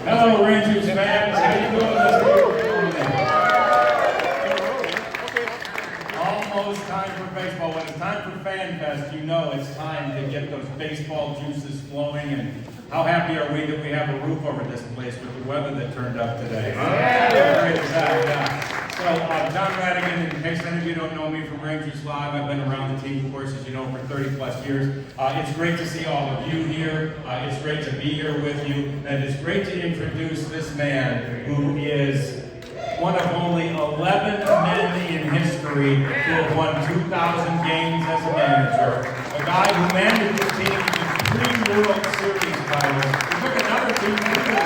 Hello, Rangers fans. How you doing this morning? Almost time for baseball. When it's time for Fanfest, you know it's time to get those baseball juices flowing. And how happy are we that we have a roof over this place with the weather that turned up today? Great as that, yeah. So, John Rhadigan, in case any of you don't know me from Rangers Live, I've been around the team, of course, as you know, for 30 plus years. It's great to see all of you here. It's great to be here with you. And it's great to introduce this man who is one of only 11 men in history to have won 2,000 games as a manager. A guy who managed the team to 3 World Series titles. He took another team to the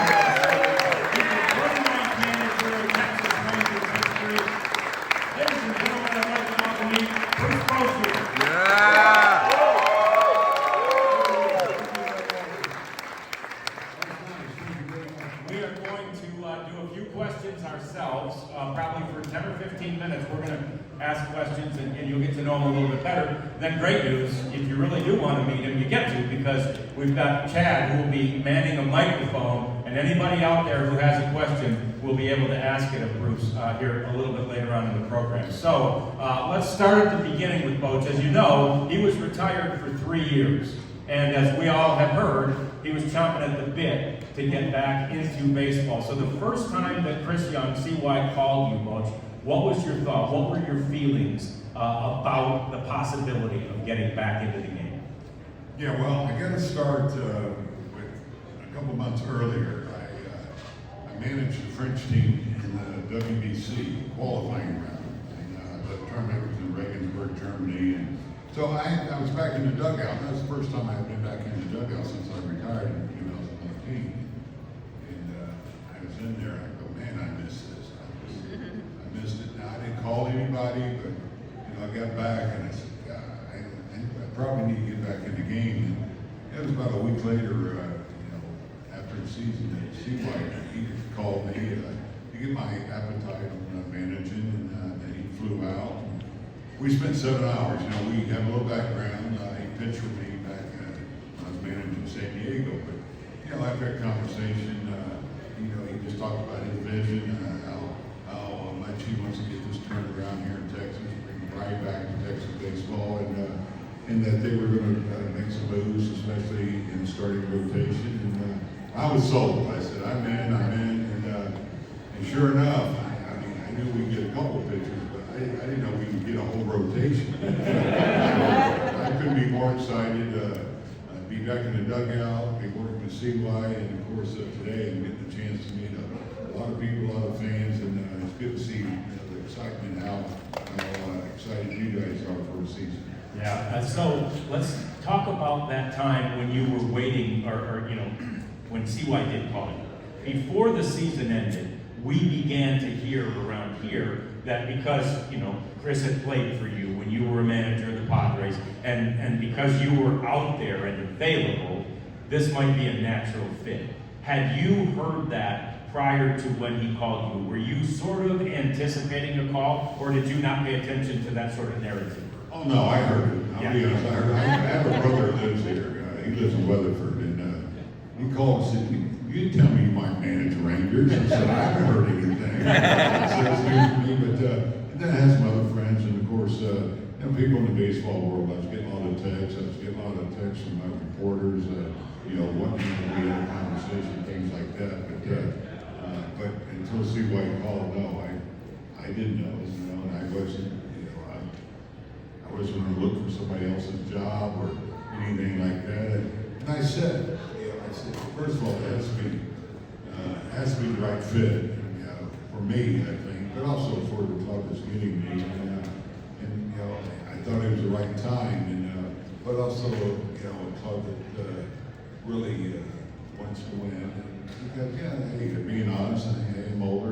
ourselves, probably for 10 or 15 minutes. We're going to ask questions and you'll get to know him a little bit better. Then great news, if you really do want to meet him, you get to, because we've got Chad who will be manning a microphone, and anybody out there who has a question will be able to ask it of Bruce here a little bit later on in the program. So let's start at the beginning with Bochy. As you know, he was retired for 3 years. And as we all have heard, he was chomping at the bit to get back into baseball. So the first time that Chris Young, CY, called you, Bochy, what was your thought? What were your feelings about the possibility of getting back into the game? Yeah, well, I got to start with a couple months earlier. I managed the French team in the WBC qualifying round. And the tournament was in Regensburg, Germany. And so I was back in the dugout. That was the first time I had been back in the dugout since I retired in 2019. And I was in there, I go, man, I missed this. I missed it. Now, I didn't call anybody, but I got back and I said, God, I probably need to get back in the game. And it was about a week later, after the season, CY, he called me to get my appetite on managing, and then he flew out. We spent 7 hours. We have a little background. He pitched with me back when I was managing San Diego. But after that conversation, he just talked about his vision, how much he wants to get this turned around here in Texas, bring right back to Texas baseball, and that they were going to make some moves, especially in the starting rotation. And I was sold. I said, I'm in, and sure enough, I knew we'd get a couple of pitchers. I didn't know we could get a whole rotation. I couldn't be more excited to be back in the dugout, be working with CY, and of course today I'm getting a chance to meet a lot of people, a lot of fans, and it's good to see the excitement, how excited you guys are for the season. Yeah, so let's talk about that time when you were waiting, or when CY did call you. Before the season ended, we began to hear around here that because, Chris had played for you when you were a manager of the Padres, and because you were out there and available, this might be a natural fit. Had you heard that prior to when he called you? Were you sort of anticipating a call, or did you not pay attention to that sort of narrative? Oh, no, I heard it. I'll be honest, I heard it. I have a brother that lives here. He lives in Weatherford, and he called and said, you didn't tell me you might manage Rangers. I said, I haven't heard anything. So it's news to me, but then I had some other friends, and of course, people in the baseball world. I was getting a lot of texts. From my reporters, wanting to be in a conversation, things like that. But until CY called, no, I didn't know. And I wasn't, I wasn't going to look for somebody else's job or anything like that. And I said, first of all, it has to be the right fit for me, I think, but also for the club that's getting me. And I thought it was the right time, but also, a club that really wants to win. Because, being honest, I am older. I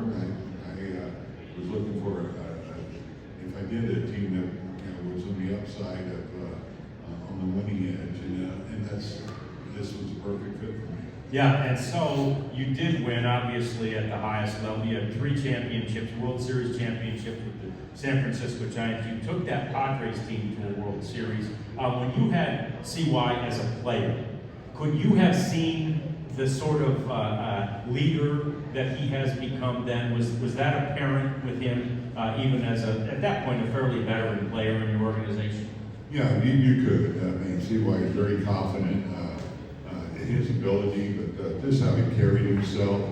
was looking for if I did a team that was on the upside of on the winning edge, and this was a perfect fit for me. Yeah, and so you did win, obviously, at the highest level. You had 3 championships, World Series championships with the San Francisco Giants. You took that Padres team to a World Series. When you had CY as a player, could you have seen the sort of leader that he has become then? Was that apparent with him, even as at that point, a fairly veteran player in your organization? Yeah, you could. I mean, see why he's very confident in his ability, but just how he carried himself,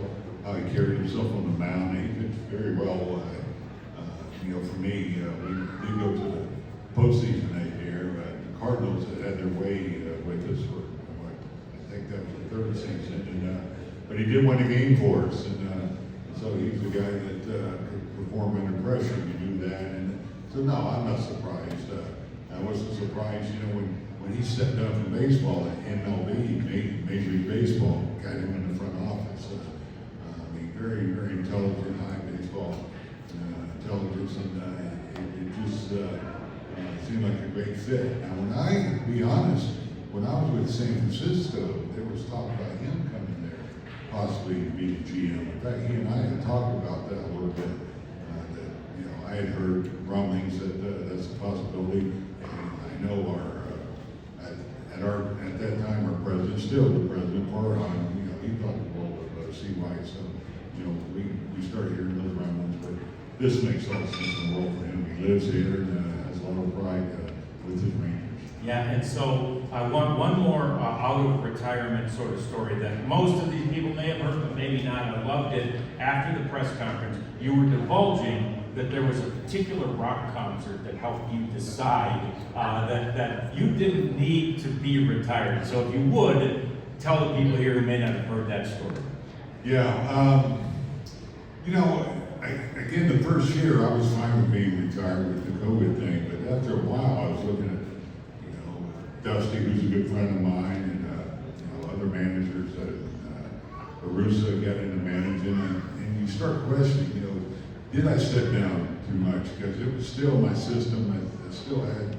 on the mound. He did very well. For me, we did go to the postseason that year. The Cardinals had their way with us for I think that was the third season, but he did win a game for us, and so he's the guy that could perform under pressure. You do that, and so no, I'm not surprised. I wasn't surprised, when he stepped up in baseball at MLB, Major League Baseball, got him in the front office. Very, very intelligent, high baseball intelligence, and it just seemed like a great fit. Now, when I was with San Francisco, there was talk about him coming there, possibly to be the GM. In fact, he and I had talked about that a little bit. I had heard rumblings that that's a possibility. I know at that time our president, still the president, Farhan, he thought the world of CY. So, we started hearing those rumblings, but this makes all the sense in the world for him. He lives here and has a lot of pride with his Rangers. Yeah, and so I want one more out of retirement sort of story that most of these people may have heard, but maybe not. I loved it. After the press conference, you were divulging that there was a particular rock concert that helped you decide that you didn't need to be retired. So if you would, tell the people here who may not have heard that story. Yeah, again, the first year I was fine with being retired with the COVID thing, but after a while I was looking at, Dusty, who's a good friend of mine, and other managers that Arusa got into managing, and you start questioning, did I step down too much? Because it was still my system. I still had,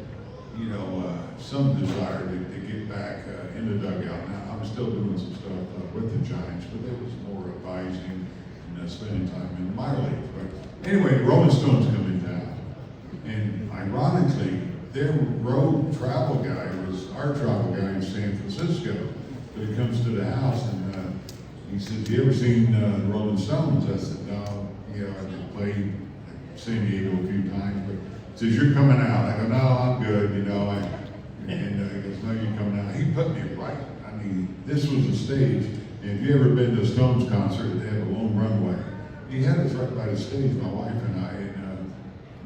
some desire to get back in the dugout. Now, I'm still doing some stuff with the Giants, but it was more advising and spending time in the minor leagues. But anyway, the Rolling Stones coming down. And ironically, their road travel guy was our travel guy in San Francisco. So he comes to the house and he says, "You ever seen the Rolling Stones?" I said, "No, I played San Diego a few times, but he says, "You're coming out." I go, "No, I'm good, and he goes, "No, you're coming out." He put me right. I mean, this was a stage, and if you ever been to a Stones concert, they have a long runway. He had us right by the stage, my wife and I, and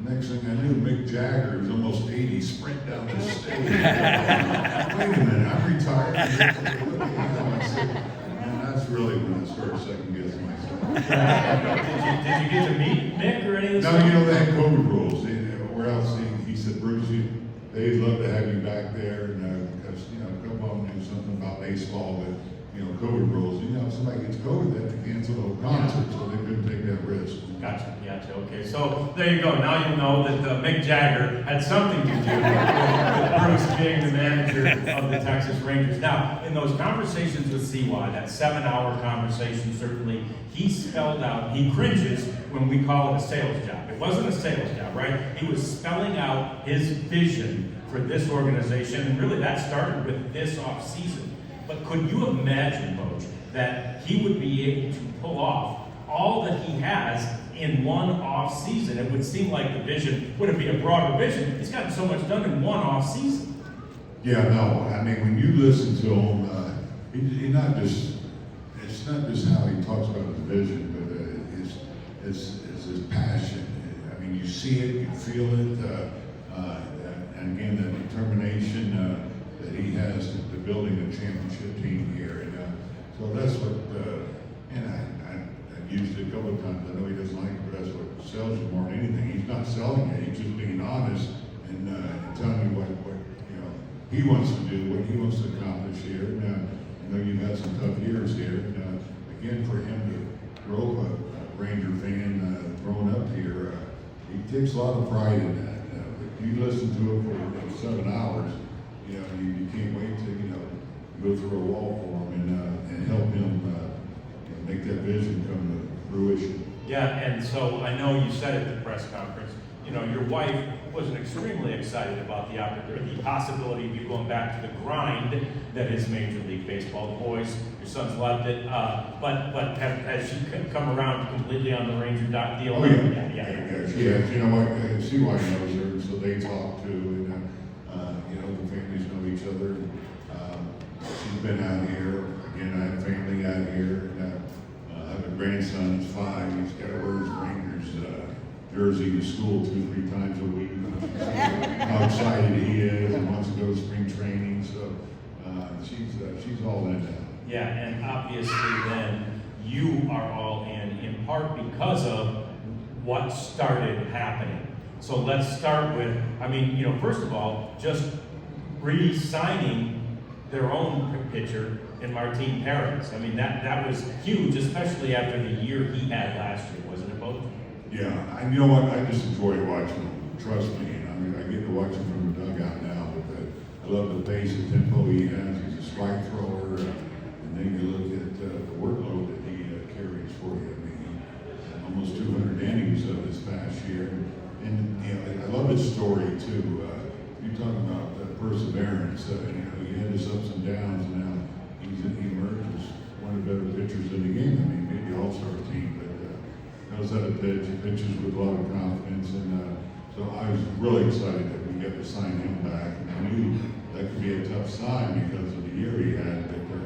next thing I knew, Mick Jagger, who's almost 80, sprint down the stage. Wait a minute, I'm retired. I said, and that's really when I started second guessing myself. Did you get to meet Mick or any of this? No, they had COVID rules. Where else? He said, "Bruce, they'd love to have you back there, and because come on and do something about baseball, but COVID rules. If somebody gets COVID, they have to cancel the whole concert, so they couldn't take that risk." Gotcha. Okay, so there you go. Now you know that Mick Jagger had something to do with Bruce being the manager of the Texas Rangers. Now, in those conversations with CY, that 7-hour conversation, certainly, he spelled out, he cringes when we call it a sales job. It wasn't a sales job, right? He was spelling out his vision for this organization, and really that started with this off-season. But could you imagine, Bochy, that he would be able to pull off all that he has in one off season? It would seem like the vision wouldn't be a broader vision. He's gotten so much done in one off season. Yeah, no. I mean, when you listen to him, it's not just how he talks about his vision, but his passion. I mean, you see it, you feel it, and again, the determination that he has to building a championship team here, and so that's what. And I used it a couple of times. I know he doesn't like it, but that's what sells you more than anything. He's not selling it. He's just being honest and telling you what he wants to do, what he wants to accomplish here. And I know you've had some tough years here. And again, for him to grow up a Ranger fan, growing up here, he takes a lot of pride in that. If you listen to it for 7 hours, you can't wait to go through a wall for him and help him make that vision come to fruition. Yeah, and so I know you said at the press conference, your wife wasn't extremely excited about the opportunity, the possibility of you going back to the grind that is Major League Baseball. The boys, your sons loved it, but has she come around completely on the Ranger Doc deal? Oh, yeah. Yeah, she has. You know, CY knows her, so they talk too, and, you know, the families know each other. She's been out here. Again, I have family out here, and I have a grandson who's 5. He's got to wear his Rangers jersey to school 2-3 times a week. How excited he is and wants to go to spring training, so she's all in now. Yeah, and obviously then you are all in part because of what started happening. So let's start with, I mean, you know, first of all, just re-signing their own pitcher in Martin Perez. I mean, that was huge, especially after the year he had last year, wasn't it, both? Yeah, and you know what? I just enjoy watching him. Trust me. I mean, I get to watch him from the dugout now, but I love the pace and tempo he has. He's a strike thrower, and then you look at the workload that he carries for you. I mean, almost 200 innings this past year, and you know, I love his story too. You talk about perseverance. You know, he had his ups and downs, and now he emerged as one of the better pitchers in the game. I mean, maybe all-star team, but knows how to pitch. He pitches with a lot of confidence, and so I was really excited that we got to sign him back. And I knew that could be a tough sign because of the year he had, but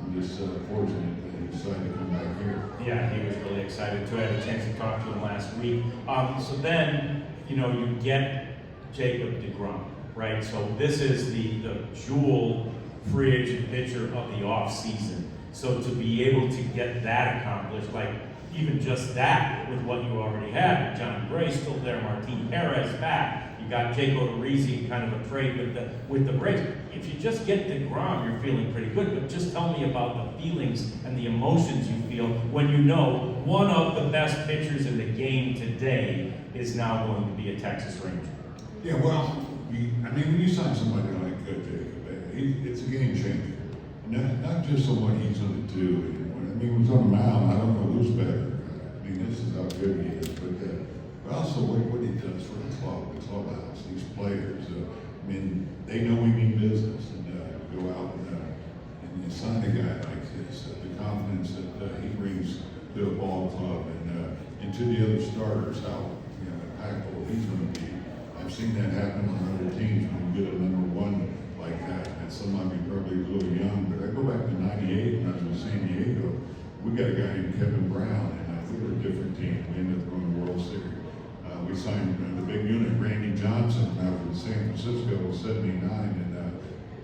I'm just fortunate that he decided to come back here. Yeah, he was really excited too. I had a chance to talk to him last week. So then, you know, you get Jacob deGrom, right? So this is the jewel free agent pitcher of the off season. So to be able to get that accomplished, like even just that with what you already had, John Gray still there, Martin Perez back, you got Jake Odorizzi, kind of a trade with the Braves. If you just get deGrom, you're feeling pretty good, but just tell me about the feelings and the emotions you feel when you know one of the best pitchers in the game today is now going to be a Texas Ranger. Yeah, well, I mean, when you sign somebody like Jacob, it's a game changer. Not just on what he's going to do. I mean, when he's on the mound, I don't know who's better. I mean, this is how good he is. But also what he does for the clubhouse, these players. I mean, they know we mean business, and go out and sign a guy like this. The confidence that he brings to a ball club and to the other starters, how impactful he's going to be. I've seen that happen on other teams when you get a number one like that. And some might be probably a little young, but I go back to '98 when I was in San Diego. We got a guy named Kevin Brown, and we were a different team. We ended up going to the World Series. We signed the big unit, Randy Johnson, out of San Francisco in '79,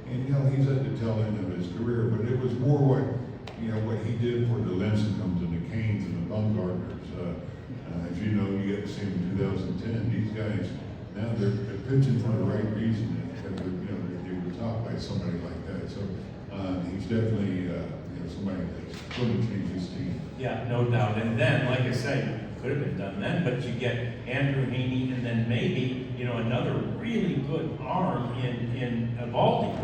and you know, he's at the tail end of his career, but it was more what he did for the Lincecums and the Canes and the Bumgarners. As you know, you got to see him in 2010. These guys, now they're pitching for the right reason. They were taught by somebody like that. So he's definitely somebody that's going to change his team. Yeah, no doubt. And then, like I said, could have been done then, but you get Andrew Heaney, and then maybe another really good arm in Evaldi,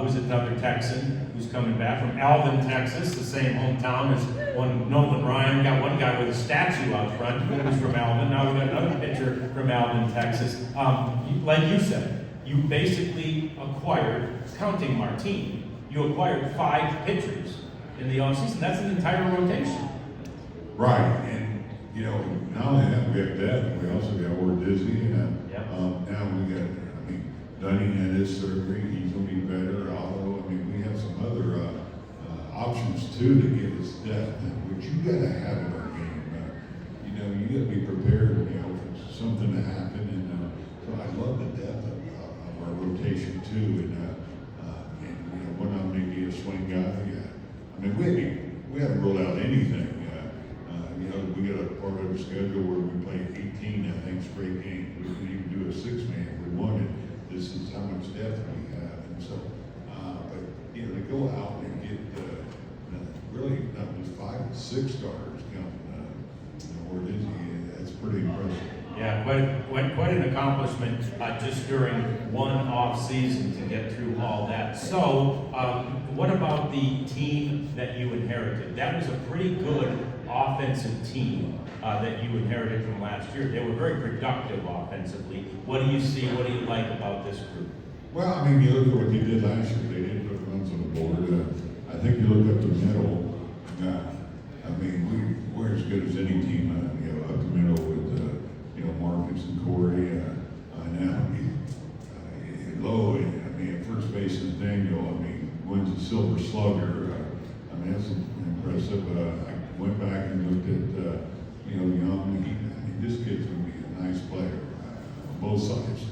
who's another Texan who's coming back from Alvin, Texas, the same hometown as Nolan Ryan. We got one guy with a statue out front who's from Alvin. Now we got another pitcher from Alvin, Texas. Like you said, you basically acquired, counting Martin, you acquired 5 pitchers in the offseason. That's an entire rotation. Right, and not only that, we have depth, we also got Odorizzi, and now we got, Dunning had his surgery, he's going to be better. Although, we have some other options too to give us depth, which you got to have in our game. You got to be prepared, for something to happen, and so I love the depth of our rotation too, and one of them may be a swing guy. We haven't ruled out anything. We got a part of the schedule where we play 18, I think, straight games. We can even do a 6-man if we wanted. This is how much depth we have, and so, to go out and get really not just 5 but 6 starters that's pretty impressive. Yeah, quite an accomplishment just during one off season to get through all that. So, what about the team that you inherited? That was a pretty good offensive team that you inherited from last year. They were very productive offensively. What do you see? What do you like about this group? Well, I mean, you look at what they did last year. They did put runs on the board. I think you look up the middle. I mean, we're as good as any team. Up the middle with Marcus and Corey. Now low. I mean, at first base is Daniel. I mean, wins the Silver Slugger. I mean, that's impressive. I went back and looked at Young. This kid's going to be a nice player on both sides.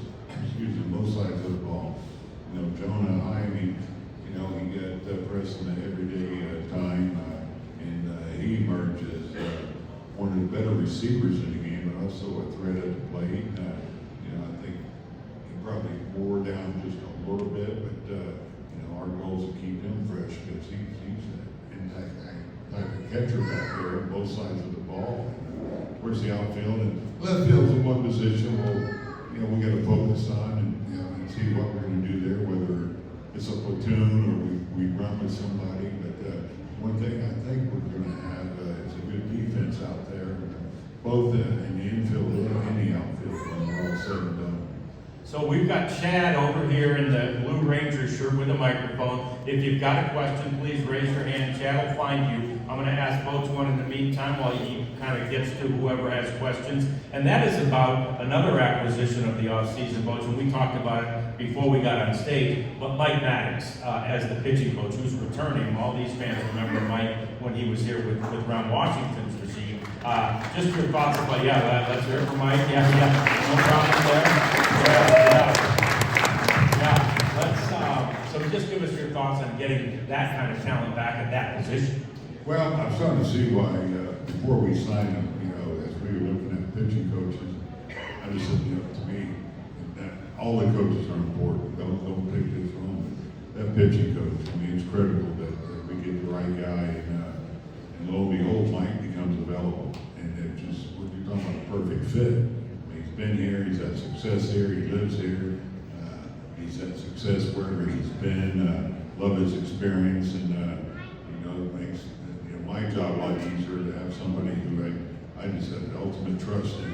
Excuse me, both sides of the ball. Jonah, I mean, he got Preston at everyday time, and he emerged as one of the better receivers in the game, but also a threat at the plate. I think he probably wore down just a little bit, but our goal is to keep him fresh because he's an intact type of catcher back there on both sides of the ball. Where's the outfield? And left field's in one position. We got to focus on and see what we're going to do there, whether it's a platoon or we run with somebody. But one thing I think we're going to have is a good defense out there, both in the infield and the outfield when we're all said and done. So we've got Chad over here in the Blue Ranger shirt with a microphone. If you've got a question, please raise your hand. Chad will find you. I'm going to ask Bochy one in the meantime while he kind of gets to whoever has questions. And that is about another acquisition of the offseason, Bochy. We talked about it before we got on stage. But Mike Maddox, as the pitching coach, who's returning. All these fans remember Mike when he was here with Ron Washington's regime. Just your thoughts about, let's hear it from Mike. Yeah, no problem there. So just give us your thoughts on getting that kind of talent back at that position. Well, I'm starting to see why, before we signed him, as we were looking at pitching coaches, I just said, to me, that all the coaches are important. Don't take this wrong. That pitching coach, it's critical that we get the right guy, and lo and behold, Mike becomes available. And it just, you're talking about a perfect fit. He's been here, he's had success here, he lives here, he's had success wherever he's been, love his experience, and it makes my job a lot easier to have somebody who I just have the ultimate trust in.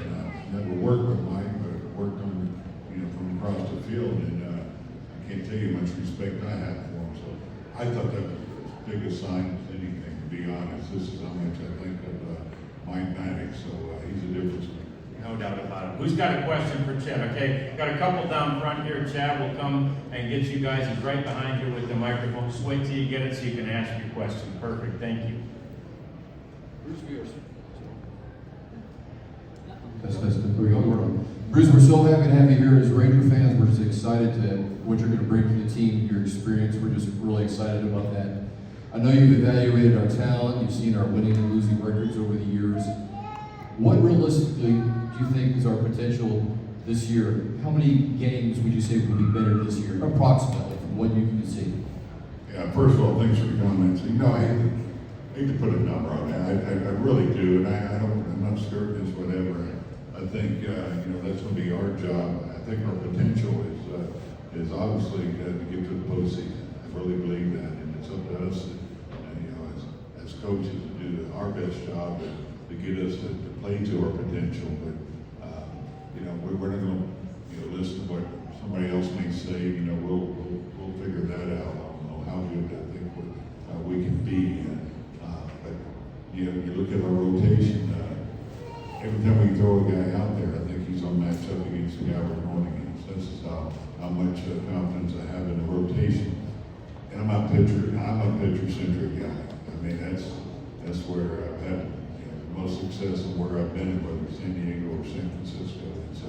Never worked with Mike, but worked on from across the field, and I can't tell you how much respect I have for him. So I thought that was as big a sign as anything, to be honest. This is how much I think of Mike Maddox, so he's a difference maker. No doubt about it. Who's got a question for Chad? Okay, got a couple down front here. Chad will come and get you guys. He's right behind you with the microphone. Just wait till you get it so you can ask your question. Perfect. Thank you. That's 3 on. Bruce, we're so happy to have you here as Ranger fans. We're just excited to what you're going to bring to the team, your experience. We're just really excited about that. I know you've evaluated our talent. You've seen our winning and losing records over the years. What realistically do you think is our potential this year? How many games would you say would be better this year, approximately, from what you can see? Yeah, first of all, thanks for the comments. I hate to put a number on that. I really do, and I'm not certain it's whatever. I think that's going to be our job. I think our potential is obviously to get to the postseason. I really believe that, and it's up to us, as coaches, to do our best job to get us to play to our potential. But we're not going to listen to what somebody else may say. We'll figure that out. I don't know how good I think we can be. But you look at our rotation. Every time we throw a guy out there, I think he's on match up against the guy we're going against. This is how much confidence I have in the rotation. And I'm a pitcher-centric guy. That's where I've had the most success and where I've been, whether it's San Diego or San Francisco. And so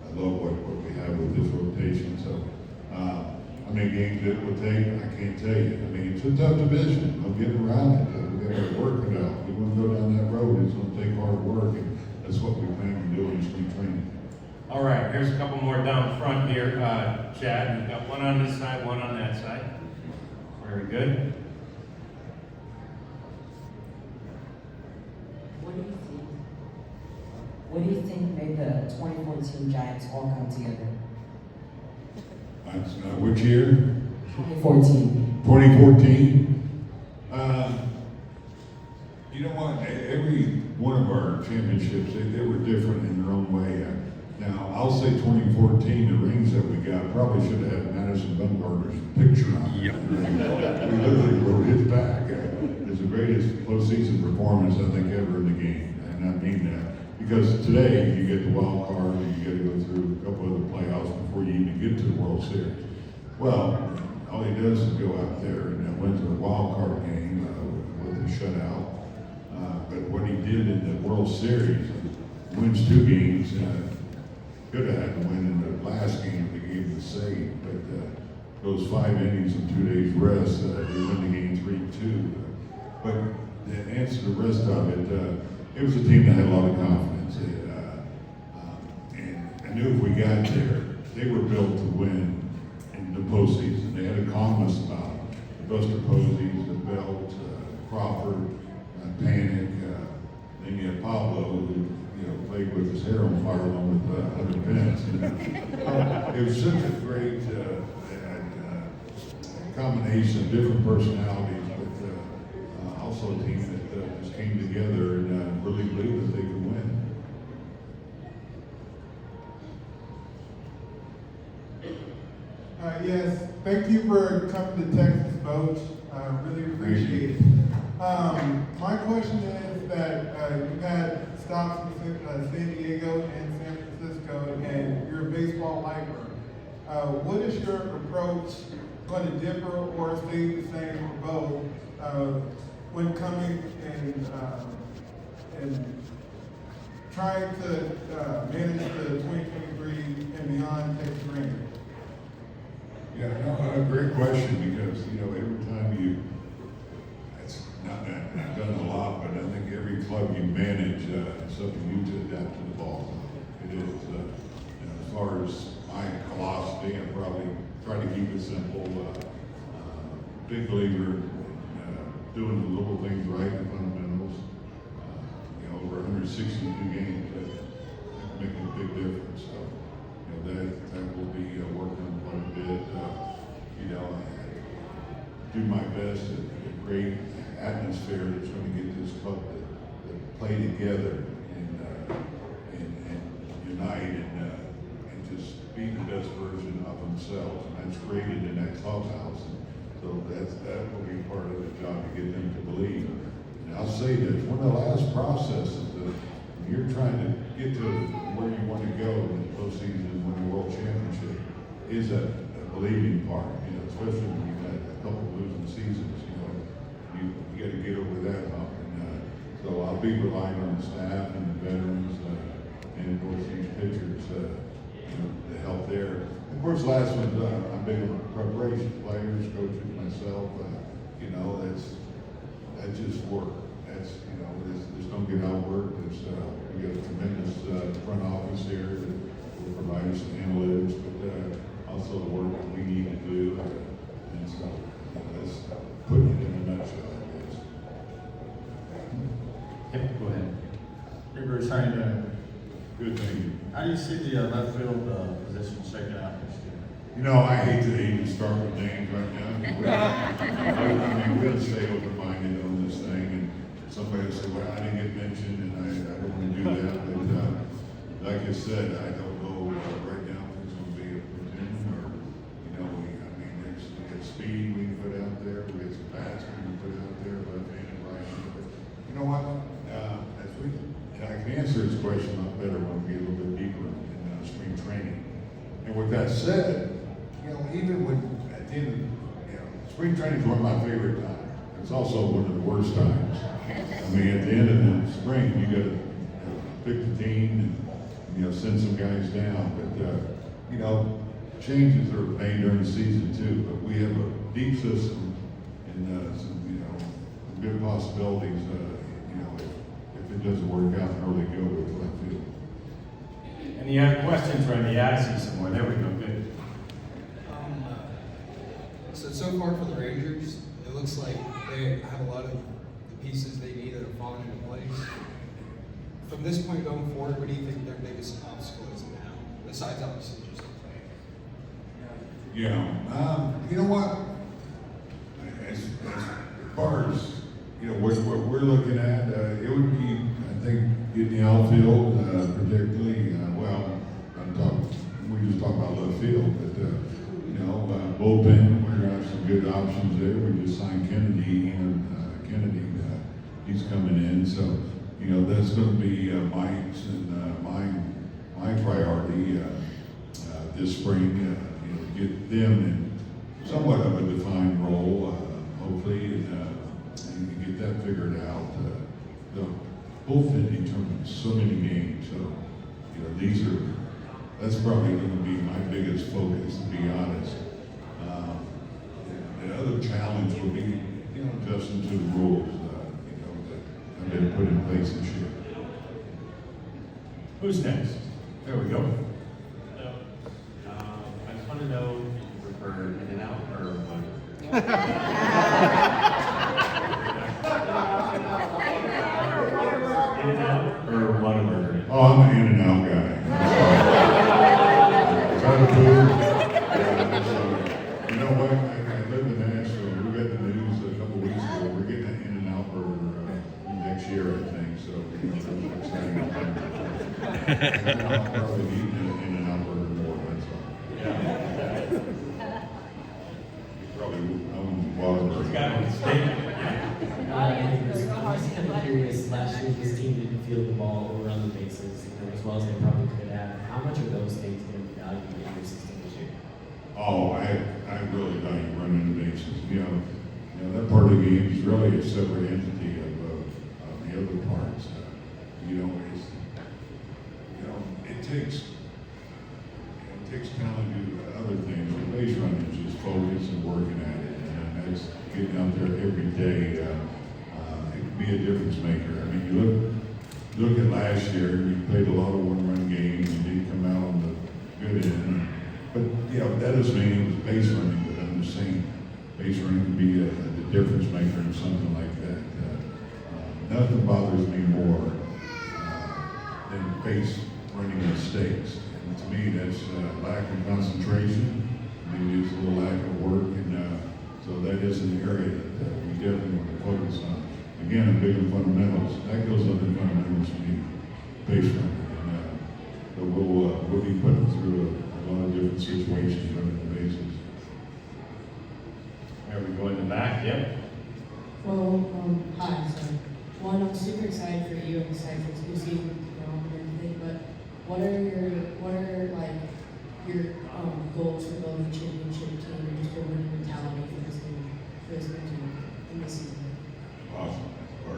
I love what we have with this rotation. So how many games it will take, I can't tell you. It's a tough division. I'm getting around it. We got to work it out. We want to go down that road. It's going to take hard work, and that's what we plan to do in spring training. All right, here's a couple more down front here, Chad. We've got one on this side, one on that side. Very good. What do you think made the 2014 Giants all come together? Which year? 2014. 2014. You know what? every one of our championships, they were different in their own way. Now, I'll say 2014, the rings that we got probably should have had Madison Bumgarner's picture on it. Yep. We literally wrote his back. It was the greatest postseason performance, I think, ever in the game. And I mean that. Because today, you get the wild card, and you got to go through a couple of the playoffs before you even get to the World Series. Well, all he does is go out there and wins a wild card game with a shutout. But what he did in the World Series, wins 2 games, could have had to win in the last game if they gave the save. But those 5 innings and 2 days rest, they win the game 3-2. But to answer the rest of it, it was a team that had a lot of confidence. And I knew if we got there, they were built to win in the postseason. They had a calmness about them. The Buster Posies, the Belt, Crawford, Panic. Then you had Pablo, who played with his hair on fire along with other Vince. It was such a great combination of different personalities, but also a team that just came together and really believed that they could win. Yes, thank you for coming to Texas, Coach. Really appreciate it. My question is that you've had stops in San Diego and San Francisco, and you're a baseball lifer. What is your approach going to differ or stay the same for both when coming and trying to manage the 2023 and beyond Texas Rangers? Yeah, no, a great question because, every time it's not done a lot, but I think every club you manage, is something you to adapt to the ball. It is, as far as my philosophy, I probably try to keep it simple. Big believer in doing the little things right, the fundamentals. Over 162 games, that make a big difference. So, that will be working on quite a bit. Do my best to create an atmosphere that's going to get this club to play together and unite and just be the best version of themselves. And that's created in that clubhouse. So that will be part of the job to get them to believe. And I'll say that one of the last processes that when you're trying to get to where you want to go in the postseason and win a world championship is a believing part, especially when you've had a couple of losing seasons, you got to get over that hump. And so I'll be relying on the staff and the veterans and of course these pitchers to help there. Of course, last one, I'm big on preparation, players, coaches, myself, that's just work. That's, just don't get outworked. We got a tremendous front office here that will provide us some analytics, but also the work that we need to do. And so, that's putting it in a nutshell, I guess. Yep, go ahead. Hey Bruce, how you doing? Good thing. How do you see the left field position shaking out this year? I hate to even start with names right now. We'll stay open-minded on this thing, and somebody will say, well, I didn't get mentioned, and I don't want to do that. But like I said, I don't know right now if it's going to be a platoon or, we got speed we can put out there, we got some bats we can put out there, left-handed, right-handed. But you know what? I can answer this question a lot better when we get a little bit deeper in spring training. And with that said, even when at the end of, spring training is one of my favorite times. It's also one of the worst times. At the end of the spring, you got to pick the team and send some guys down. But changes are made during the season too. But we have a deep system and some good possibilities. If it doesn't work out, how they go with left field. Any other questions, Randy? I see somewhere. There we go. Good. So far for the Rangers, it looks like they have a lot of the pieces they need that are falling into place. From this point going forward, what do you think their biggest obstacle is now, besides obviously just the play? You know what? As far as where what we're looking at, it would be, I think, getting the outfield, particularly, well, we just talked about left field, but, bullpen, we're gonna have some good options there. We just signed Kennedy, he's coming in, so, that's gonna be Mike's and my priority this spring, get them in somewhat of a defined role, hopefully, and get that figured out. The bullpen determines so many games, so, that's probably gonna be my biggest focus, to be honest. The other challenge will be, adjusting to the rules, that have been put in place this year. Who's next? There we go. I just want to know if you prefer in and out or what? In and out or Whataburger? Oh, I'm an In-N-Out guy. Is that a food? You know what? I live in Nashville. We got the news a couple weeks ago. We're getting an In-N-Out burger next year, I think. So that's exciting. I'll probably eat an In-N-Out burger more. That's all. Yeah. Probably own Whataburger. Got it. Statement. I was kind of curious, last year this team didn't field the ball or run the bases as well as they probably could have. How much are those things going to be valued in your system this year? Oh, I really value running the bases. That part of the game is really a separate entity of the other parts. It takes talent to do other things. The base running is just focus and working at it, and that's getting out there every day. It can be a difference maker. I mean, you look at last year. We played a lot of one-run games and didn't come out on the good end. But that doesn't mean it was base running. But I'm just saying, base running can be the difference maker in something like that. Nothing bothers me more than base running mistakes. And to me, that's lack of concentration. Maybe it's a little lack of work, and so that is an area that we definitely want to focus on. Again, I'm big on fundamentals. That goes up in fundamentals for me, base running. And but we'll be putting through a lot of different situations running the bases. There we go in the back. Yep. Well, hi. So, one, I'm super excited for you. I'm excited for this new season, and everything. But what are your goals for building a championship team and just for winning mentality for this new team in this season? Awesome. Or,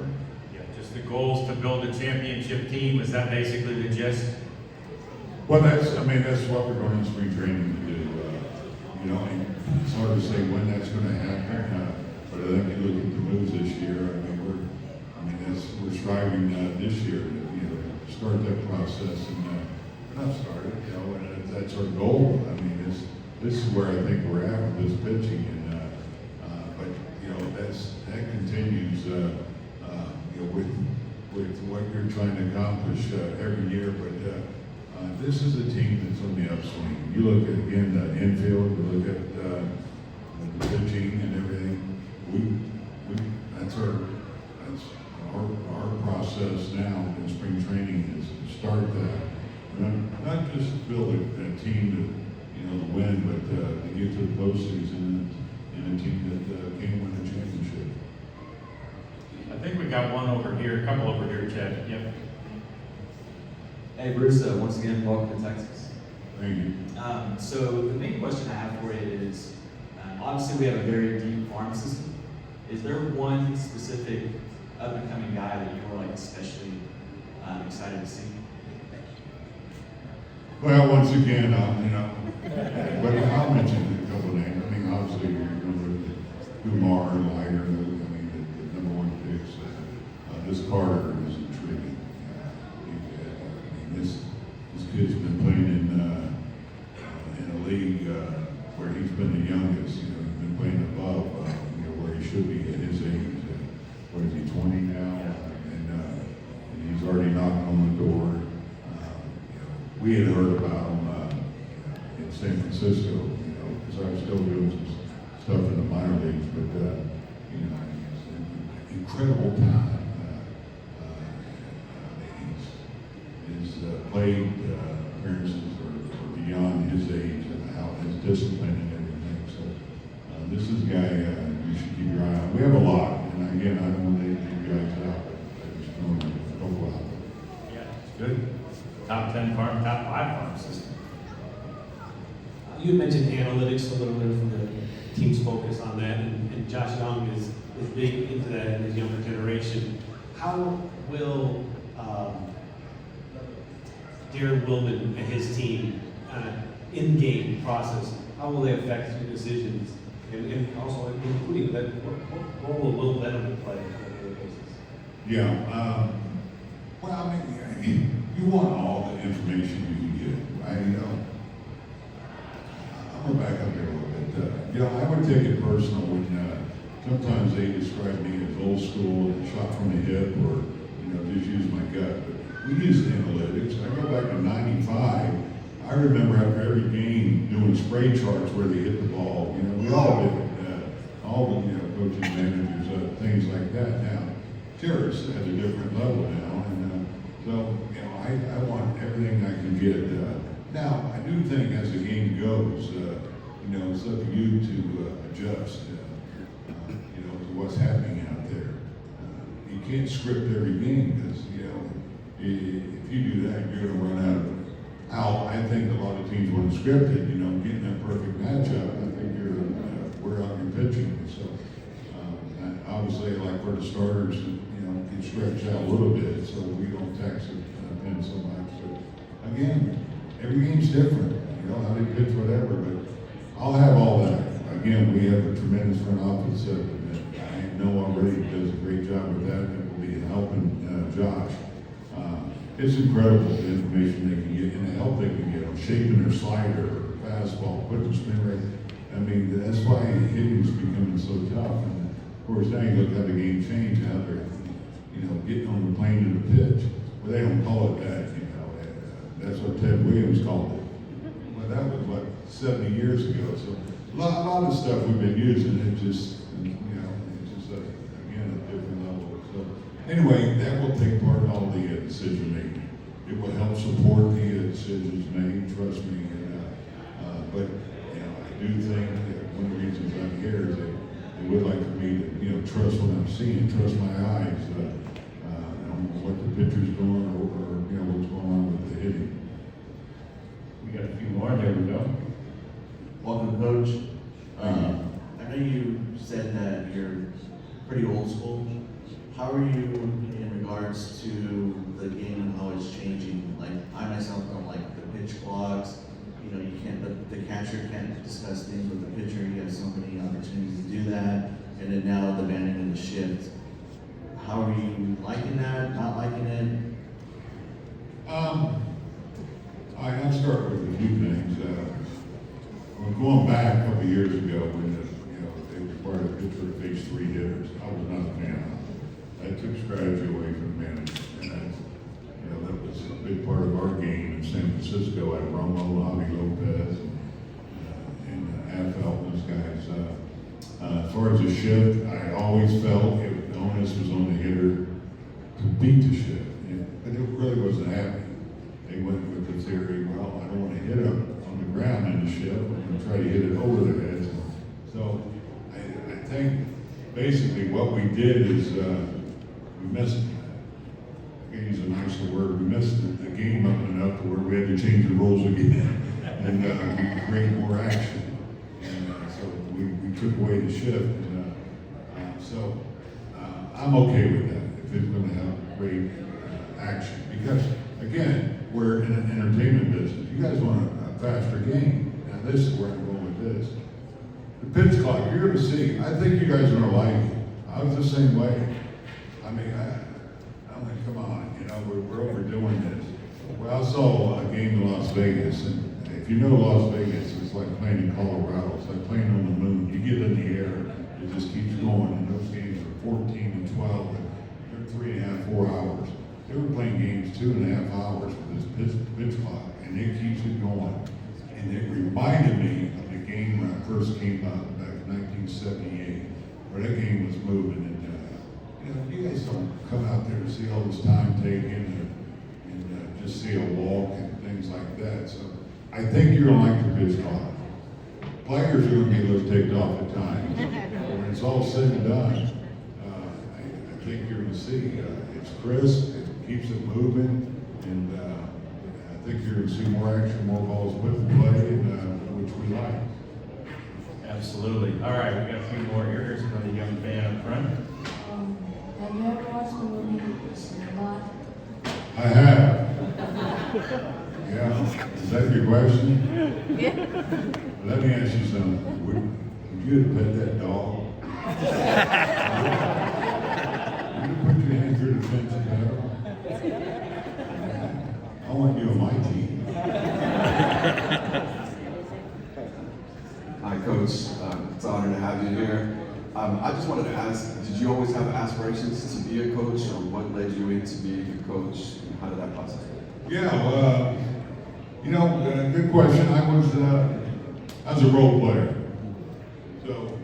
Yeah, just the goals to build a championship team. Is that basically the gist? well, that's what we're going to spring training to do. And it's hard to say when that's going to happen. But I think you look at the moves this year. We're striving this year to start that process, and we're not started. And that's our goal. This is where I think we're at with this pitching, and but that continues. With what you're trying to accomplish every year, but this is a team that's on the upswing. You look at again the infield, you look at the pitching and everything. That's our process now in spring training is to start that, and not just build a team to win, but to get to the postseason and a team that can win a championship. I think we got one over here, a couple over here, Chad. Yep. Hey Bruce, once again, welcome to Texas. Thank you. So the main question I have for you is, obviously we have a very deep farm system. Is there one specific up-and-coming guy that you're especially excited to see? Well, once again, but I'll mention a couple of names. Obviously, you're going to look at Kumar, Liger, the number one picks. This Carter is intriguing. This kid's been playing in a league where he's been the youngest. He's been playing above where he should be at his age. What is he, 20 now? And he's already knocking on the door. We had heard about him in San Francisco, because I was still doing some stuff in the minor leagues, but he's incredible talent. He's played appearances are beyond his age and how his discipline and everything. So this is a guy you should keep your eye on. We have a lot, and again, I don't want to leave you guys out, but I just know a couple out. Yeah, it's good. Top 10 farm, top 5 farm system. You had mentioned analytics a little bit from the team's focus on that, and Josh Young is big into that in his younger generation. How will Darren Willman and his team in-game process, how will they affect your decisions? And also including that, what role will Will Benham play on a daily basis? Yeah, well, I mean, you want all the information you can get, right? You know, I'm gonna back up here a little bit. You know, I would take it personal when sometimes they describe me as old school and shot from the hip, or you know, just use my gut. But we use analytics. I go back to '95. I remember after every game doing spray charts where they hit the ball. You know, we all did it. All the coaching managers, things like that. Now, Terrace at a different level now, and so I want everything I can get. Now, I do think as the game goes, it's up to you to adjust, to what's happening out there. You can't script every game because, if you do that, you're going to run out. I think a lot of teams want to script it, getting that perfect matchup. I think you're wear out your pitching. So, obviously, like for the starters, get stretched out a little bit so we don't tax the pen so much. But again, every game's different. How they pitch, whatever. But I'll have all that. Again, we have a tremendous front office that I know already does a great job with that. That will be helping Josh. It's incredible the information they can get and the help they can get on shaping their slider, fastball, putting spin rate. I mean, that's why hitting's becoming so tough. And of course, now you look at the game change out there. Getting on the plane to the pitch. Well, they don't call it that, That's what Ted Williams called it. Well, that was 70 years ago. So a lot of stuff we've been using. It just, it's just again a different level. So anyway, that will take part in all the decision making. It will help support the decisions made. Trust me. But I do think that one of the reasons I'm here is that they would like for me to trust what I'm seeing, trust my eyes. What the pitcher's doing or what's going on with the hitting. We got a few more. There we go. Welcome, Coach. I know you said that you're pretty old school. How are you in regards to the game and how it's changing? Like, I myself don't like the pitch clocks. You can't, the catcher can't discuss things with the pitcher. You have so many opportunities to do that. And then now the banning of the shift. How are you liking that, not liking it? I'll start with a few things. Going back a couple of years ago when they required a pitcher to face 3 hitters, I was not a fan of it. That took strategy away from the manager. And that was a big part of our game in San Francisco. I had Romo, Javi Lopez, and Affeldt, those guys. As far as the shift, I always felt the onus was on the hitter to beat the shift, but it really wasn't happening. They went with the theory, well, I don't want to hit them on the ground in the shift, I'm going to try to hit it over their heads. So I think basically what we did is we missed, I can use a nicer word, we missed the game up enough to where we had to change the rules again and create more action. And so we took away the shift. And, so I'm okay with that if it's going to have great action. Because, again, we're in an entertainment business. You guys want a faster game. Now, this is where I'm going with this. The pitch clock, you're going to see. I think you guys are going to like it. I was the same way. I mean, I'm like, come on, we're overdoing this. Well, I saw a game in Las Vegas, and if you know Las Vegas, it's like playing in Colorado. It's like playing on the moon. You get in the air, it just keeps going, and those games are 14 and 12, and they're 3.5, 4 hours. They were playing games 2.5 hours with this pitch clock, and it keeps it going. And it reminded me of the game when I first came up back in 1978, where that game was moving, and you know, you guys don't come out there to see all this time taken and just see a walk and things like that. So I think you're gonna like the pitch clock. Players are gonna be a little ticked off at times. When it's all said and done, I think you're gonna see it's crisp, it keeps it moving, and I think you're gonna see more action, more balls put in play, and which we like. Absolutely. All right, we got a few more here. Here's another young fan up front. Have you ever watched the movie Sandlot? I have. Yeah, is that your question? Let me ask you something. Would you have pet that dog? Would you put your hand through the fence and pet her? I want you on my team. Hi, Coach. It's an honor to have you here. I just wanted to ask, did you always have aspirations to be a coach, or what led you into being a coach, and how did that process go? Yeah, you know, good question. I was a role player. So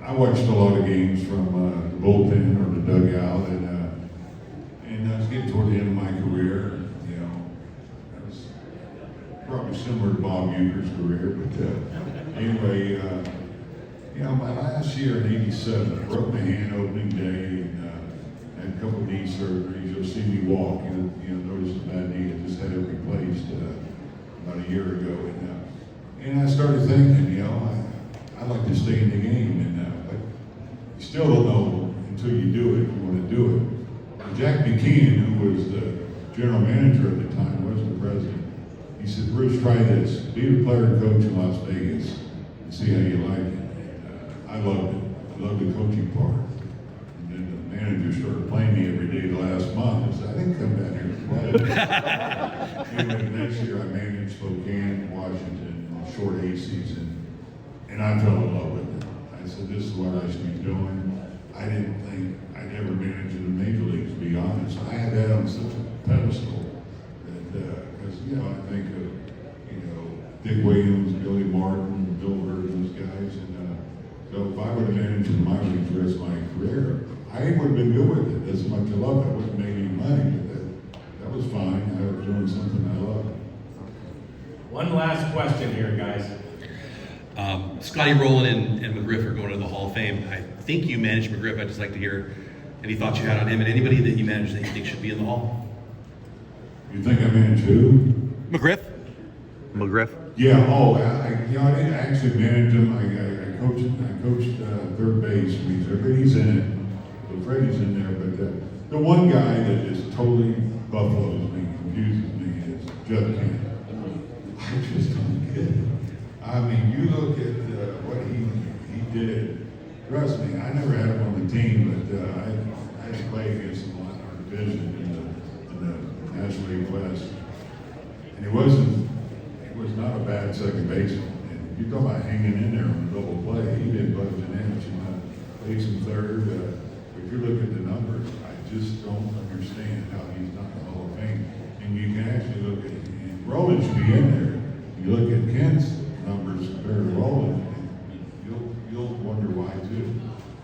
I watched a lot of games from the bullpen or the dugout, and I was getting toward the end of my career. You know, I was probably similar to Bob Uecker's career, but anyway, you know, my last year in '87, I broke my hand opening day and had a couple of knee surgeries. You'll see me walk. You know, notice the bad knee. I just had it replaced about a year ago, and I started thinking, you know, I'd like to stay in the game, but you still don't know until you do it if you want to do it. And Jack McKeon, who was the general manager at the time, wasn't the president. He said, "Bruce, try this. Be the player and coach in Las Vegas and see how you like it." I loved it. I loved the coaching part. And then the manager started playing me every day the last month. I said, I didn't come down here to play. Anyway, the next year I managed Spokane, Washington, in the short A season, and I fell in love with it. I said, this is what I should be doing. I didn't think I'd ever manage in the major leagues, to be honest. I had that on such a pedestal that, because, you know, I think of, you know, Dick Williams, Billy Martin, Bill Hurd, those guys, and so if I would have managed in the minor leagues the rest of my career, I would have been good with it. As much as I loved it, I wouldn't make any money, but that was fine. I was doing something I loved. One last question here, guys. Scotty Rowland and McGriff are going to the Hall of Fame. I think you managed McGriff. I'd just like to hear any thoughts you had on him and anybody that you managed that you think should be in the Hall. You think I managed who? McGriff? Yeah. Oh, I didn't actually manage him. I coached third base. He's in it. So Freddie's in there, but the one guy that just totally buffaloes me, confuses me, is Judd Kent. I just don't get it. I mean, you look at what he did. Trust me, I never had him on the team, but I had to play against him on our division in the National League West, and he was not a bad second baseman. And you talk about hanging in there on a double play, he didn't budge an inch. Played some third. If you look at the numbers, I just don't understand how he's not in the Hall of Fame. And you can actually look at, and Rowland should be in there. You look at Kent's numbers compared to Rowland, and you'll wonder why too.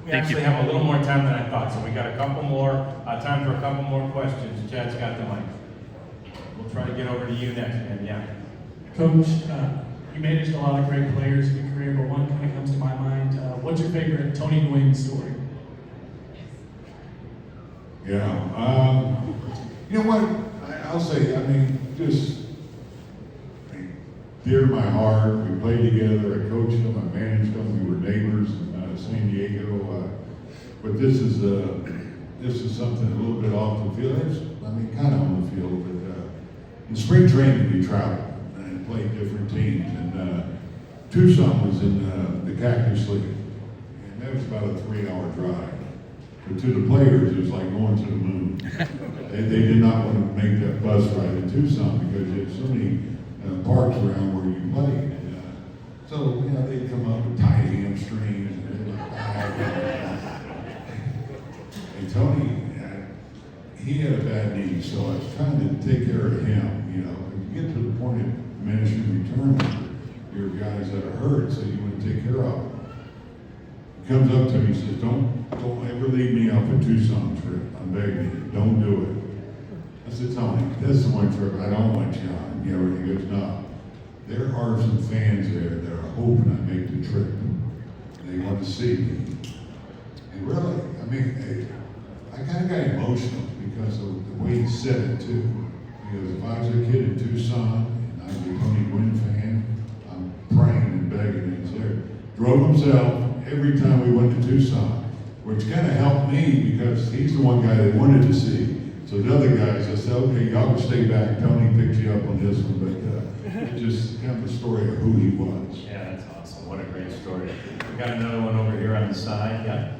We actually have a little more time than I thought, so we got a couple more, time for a couple more questions. Chad's got the mic. We'll try to get over to you next, man. Yeah. Coach, you managed a lot of great players in your career, but one kind of comes to my mind. What's your favorite Tony Nguyen story? Yeah. You know what? I'll say, I mean, just dear to my heart. We played together. I coached him. I managed him. We were neighbors in San Diego. But this is something a little bit off the field. Kind of on the field. But in spring training, we traveled and played different teams. And Tucson was in the Cactus League, and that was about a 3-hour drive. But to the players, it was like going to the moon. They did not want to make that bus ride to Tucson because there's so many parks around where you played. And, so, you know, they'd come up with tight hamstrings and and Tony, he had a bad knee, so I was trying to take care of him. You know, when you get to the point of diminishing return, your guys that are hurt, so you want to take care of them. comes up to me and says, don't ever leave me out for Tucson trip. I'm begging you, don't do it. I said, Tony, this is my trip. I don't want you on. You know, he goes, no. There are some fans there that are hoping I make the trip. They want to see me. And really, I mean, I kind of got emotional because of the way he said it too. Because if I was a kid in Tucson and I was a Tony Gwynn fan, I'm praying and begging, and he's there. Drove himself every time we went to Tucson, which kind of helped me because he's the one guy they wanted to see. So the other guys, I said, okay, y'all can stay back. Tony picked you up on this one, but it's just kind of a story of who he was. Yeah, that's awesome. What a great story. We got another one over here on the side. Yeah.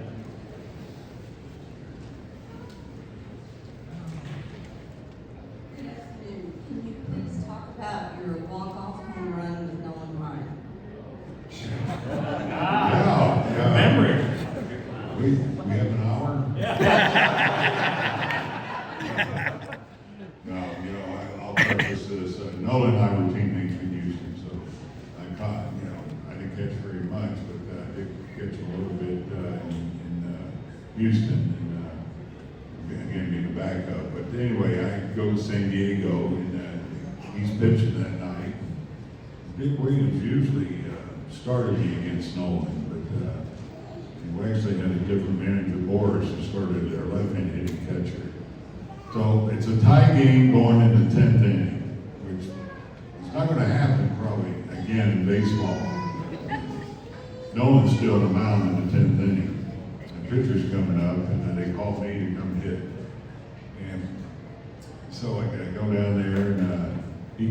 Good afternoon. Can you please talk about your walk-off home run with Nolan Ryan? Yeah. Memory. We have an hour? No, you know, I'll preface this. Nolan and I were teammates in Houston, so I caught, you know, I didn't catch very much, but I did catch a little bit in Houston, and again, being a backup. But anyway, I go to San Diego, and he's pitching that night. Dick Williams usually started me against Nolan, but we actually had a different manager, Boris, who started our left-handed hitting catcher. So it's a tie game going into the 10th inning, which is not going to happen probably again in baseball. Nolan's still on the mound in the 10th inning. The pitcher's coming up, and then they call me to come hit. And so I go down there, and he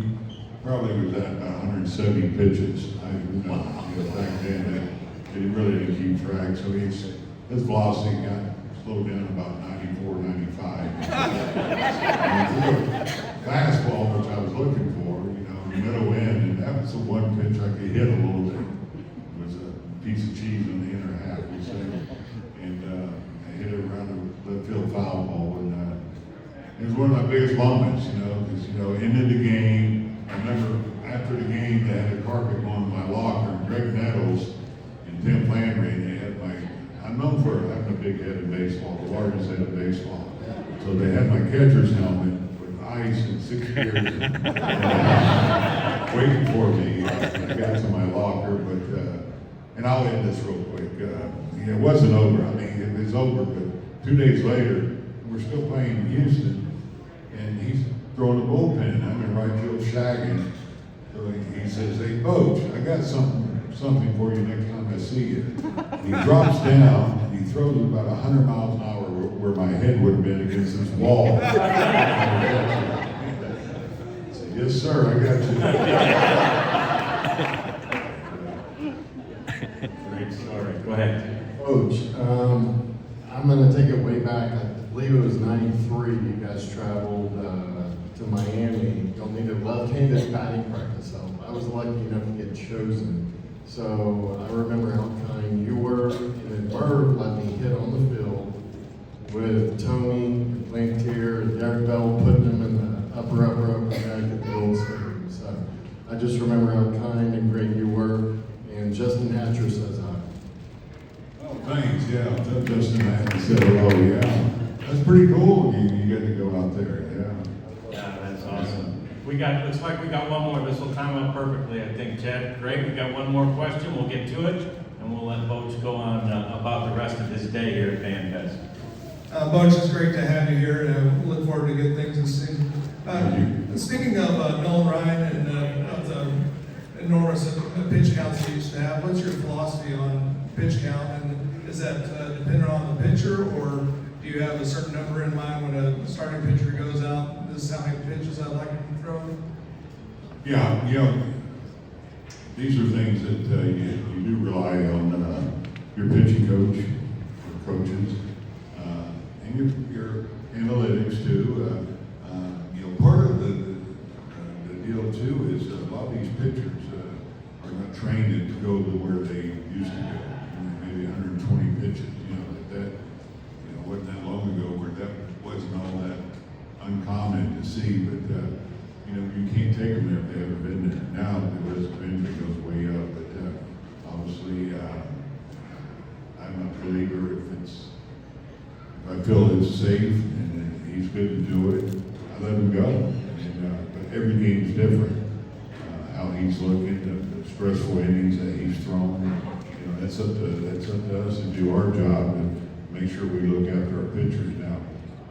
probably was at about 170 pitches. Back then, they really didn't keep track, so his velocity got slowed down about 94, 95. Fastball, which I was looking for, you know, middle end, and that was the one pitch I could hit a little bit. It was a piece of cheese in the inner half, we say. And I hit it around the left field foul ball, and it was one of my biggest moments, you know, because, you know, ended the game. I remember after the game, they had a carpet on my locker, and Greg Nettles and Tim Landry, they had I'm known for having a big head in baseball, the largest head in baseball. So they had my catcher's helmet with ice and 6 years waiting for me. I got to my locker, but, and I'll end this real quick. It wasn't over. I mean, it was over, but 2 days later, we're still playing in Houston, and he's throwing a bullpen. I'm in right field shagging. So he says, hey, Coach, I got something for you next time I see you. He drops down and he throws it about 100 miles an hour where my head would have been against this wall. I said, yes, sir, I got you. Great story. Go ahead. Coach, I'm going to take it way back. I believe it was 93. You guys traveled to Miami. Y'all needed left-handed batting practice. So I was lucky enough to get chosen. So I remember how kind you were, and then Merv let me hit on the field with Tony, Lantier, and Derek Bell putting him in the upper back at the old stadium. So I just remember how kind and great you were, and Justin Hatcher says hi. Oh, thanks, yeah, I'll tell Justin that. He said, oh, yeah. That's pretty cool, you get to go out there, yeah. Yeah, that's awesome. Looks like we got one more. This will time up perfectly, I think, Chad. Great, we got one more question. We'll get to it, and we'll let Bochy go on about the rest of his day here at Fanfest. Bochy, it's great to have you here, and look forward to good things this season. Speaking of Nolan Ryan and of the enormous pitch counts he used to have, what's your philosophy on pitch count? And is that dependent on the pitcher, or do you have a certain number in mind when a starting pitcher goes out? This is how many pitches I'd like him to throw? Yeah, you know, these are things that you do rely on your pitching coach, your coaches, and your analytics too. You know, part of the deal too is a lot of these pitchers are not trained to go to where they used to go. Maybe 120 pitches. You know that wasn't that long ago where that wasn't all that uncommon to see, but you know, you can't take them there if they haven't been there. Now the risk of injury goes way up, but obviously I I'm a believer if I feel it's safe and he's good to do it, I let him go. But every game's different. How he's looking, the stressful innings that he's thrown. That's up to us to do our job and make sure we look after our pitchers. Now,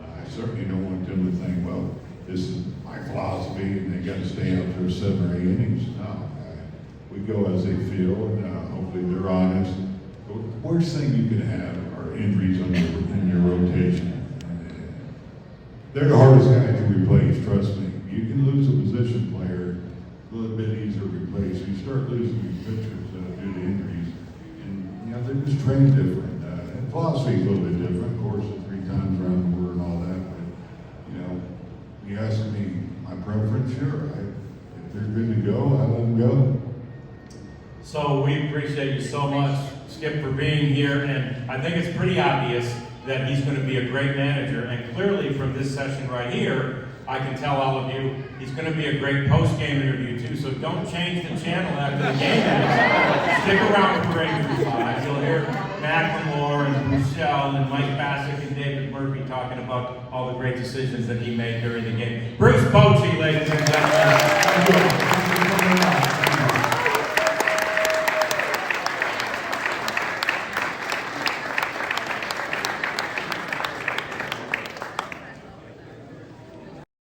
I certainly don't want them to think, well, this is my philosophy and they got to stay out there 7 or 8 innings. No, we go as they feel, and hopefully they're honest. The worst thing you can have are injuries in your rotation. They're the hardest guy to replace, trust me. You can lose a position player a little bit easier to replace. You start losing your pitchers due to injuries, and they're just trained different. And philosophy is a little bit different, of course, 3 times around the world and all that. But you ask me my preference, sure. If they're good to go, I let them go. So we appreciate you so much, Skip, for being here, and I think it's pretty obvious that he's going to be a great manager, and clearly from this session right here, I can tell all of you, he's going to be a great post-game interview too, so don't change the channel after the game ends. Stick around for Rangers 5. You'll hear Matt Lamore and Michelle and Mike Bassick and David Murphy talking about all the great decisions that he made during the game. Bruce Bochy, ladies and gentlemen.